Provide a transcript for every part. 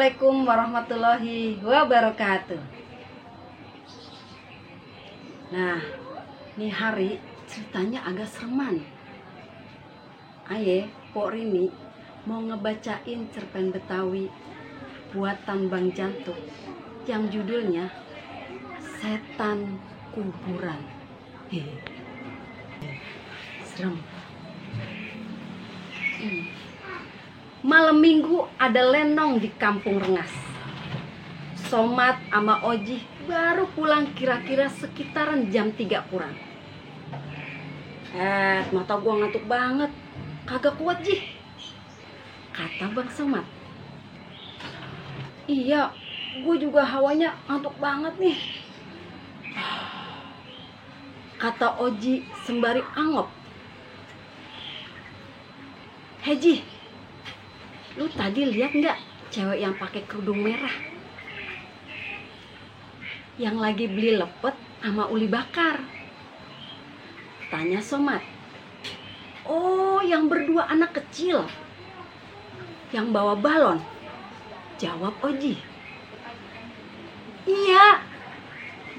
Assalamualaikum warahmatullahi wabarakatuh. Nah, nih hari ceritanya agak sereman. Aye, Pok Rini mau ngebacain cerpen Betawi buatan Bang Jantuk yang judulnya Setan Kuburan. Serem. Malam minggu ada lenong di kampung Rengas. Somat sama Oji baru pulang kira-kira sekitaran jam 3 kurang. Mata gua ngantuk banget. Kagak kuat, Ji, kata Bang Somat. Iya, gue juga hawanya ngantuk banget nih, kata Oji sembari angop. Ji, lu tadi lihat nggak cewek yang pakai kerudung merah yang lagi beli lepet sama uli bakar? Tanya Somat. Oh, yang berdua anak kecil yang bawa balon, jawab Oji. Iya,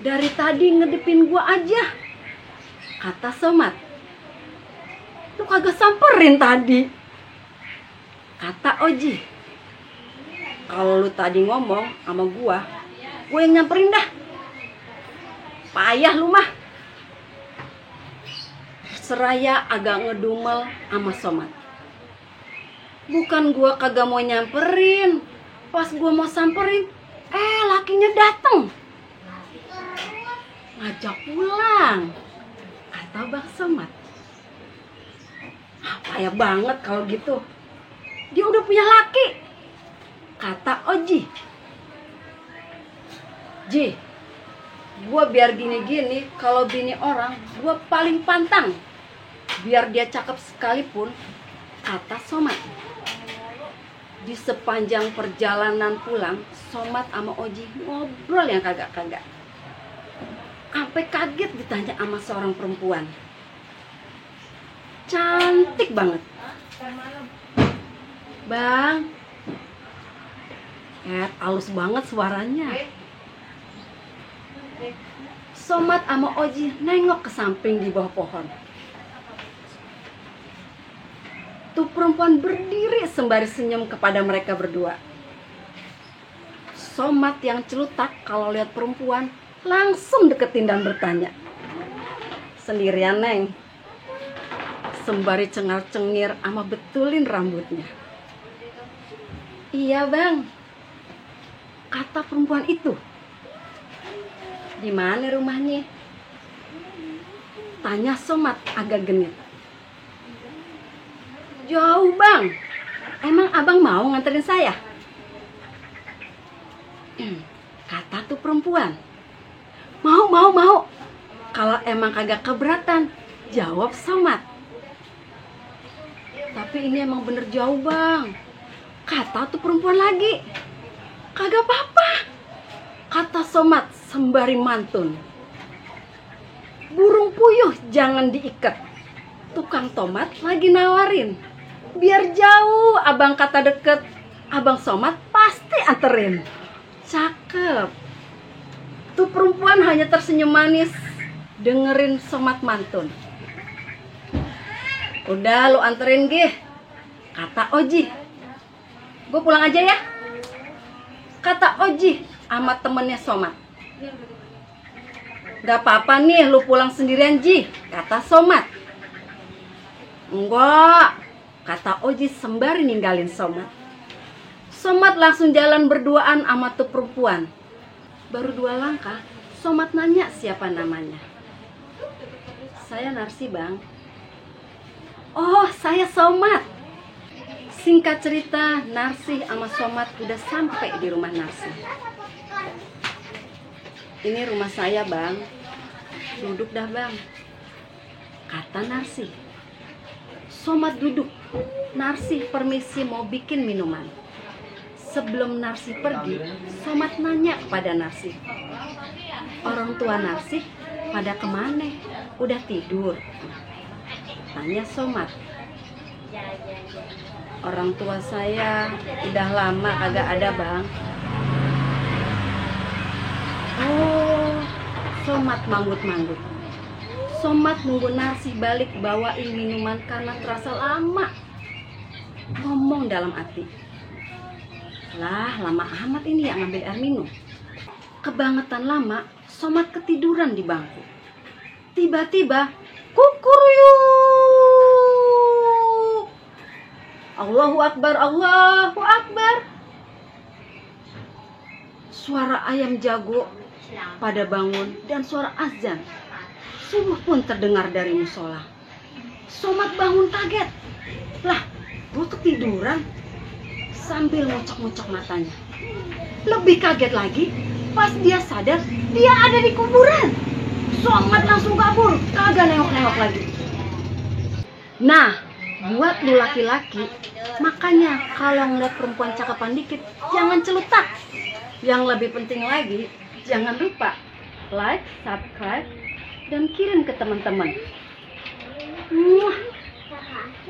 dari tadi ngedepin gua aja, kata Somat. Lu kagak samperin tadi, kata Oji. Kalau lu tadi ngomong sama gue yang nyamperin dah. Payah lu mah. Seraya agak ngedumel sama Somat. Bukan gue kagak mau nyamperin. Pas gue mau samperin, lakinya dateng ngajak pulang, kata Bang Somat. Payah banget kalau gitu. Dia udah punya laki, kata Oji. Ji, gue biar gini-gini, kalau bini orang gue paling pantang, biar dia cakep sekalipun, kata Somat. Di sepanjang perjalanan pulang, Somat sama Oji ngobrol yang kagak-kagak. Sampai kaget ditanya sama seorang perempuan. Cantik banget. Bang, halus banget suaranya. Somat sama Oji nengok ke samping di bawah pohon. Tuh perempuan berdiri sembari senyum kepada mereka berdua. Somat yang celutak kalau lihat perempuan langsung deketin dan bertanya. Sendirian, Neng? Sembari cengar-cengir sama betulin rambutnya. Iya, Bang, kata perempuan itu. Di mana rumahnya? Tanya Somat agak genit. Jauh, Bang. Emang abang mau nganterin saya? Kata tuh perempuan. Mau. Kalau emang kagak keberatan, jawab Somat. Tapi ini emang bener jauh, Bang, kata tuh perempuan lagi. Kagak apa-apa, kata Somat sembari mantun. Burung puyuh jangan diikat. Tukang tomat lagi nawarin. Biar jauh abang kata deket, abang Somat pasti anterin. Cakep. Tuh perempuan hanya tersenyum manis dengerin Somat mantun. Udah lu anterin gih, kata Oji. Gue pulang aja ya, kata Oji sama temennya Somat. Gak apa-apa nih lu pulang sendirian, Ji, kata Somat. Enggak, kata Oji sembari ninggalin Somat. Somat langsung jalan berduaan sama tuh perempuan. Baru 2 langkah, Somat nanya siapa namanya. Saya Narsi, Bang. Oh, saya Somat. Singkat cerita, Narsi sama Somat udah sampai di rumah Narsi. Ini rumah saya, Bang. Duduk dah, Bang, kata Narsi. Somat duduk. Narsi permisi mau bikin minuman. Sebelum Narsi pergi, Somat nanya kepada Narsi. Orang tua Narsi pada kemana? Udah tidur? Tanya Somat. Orang tua saya udah lama kagak ada, Bang. Oh, Somat manggut-manggut. Somat nunggu nasi balik bawain minuman karena terasa lama. Ngomong dalam hati, lah lama amat ini yang ngambil air minum. Kebangetan lama, Somat ketiduran di bangku. Tiba-tiba, kukuruyuk. Allahu Akbar, Allahu Akbar. Suara ayam jago pada bangun dan suara azan. Subuh pun terdengar dari musola. Somat bangun kaget. Lah, gue ketiduran sambil ngocok-ngocok matanya. Lebih kaget lagi pas dia sadar dia ada di kuburan. Somat langsung kabur, kagak nengok-nengok lagi. Nah, buat lu laki-laki, makanya kalau ngeliat perempuan cakapan dikit, jangan celutak. Yang lebih penting lagi, jangan lupa like, subscribe, dan kirim ke teman-teman.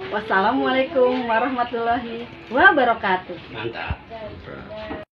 Wassalamualaikum warahmatullahi wabarakatuh. Mantap.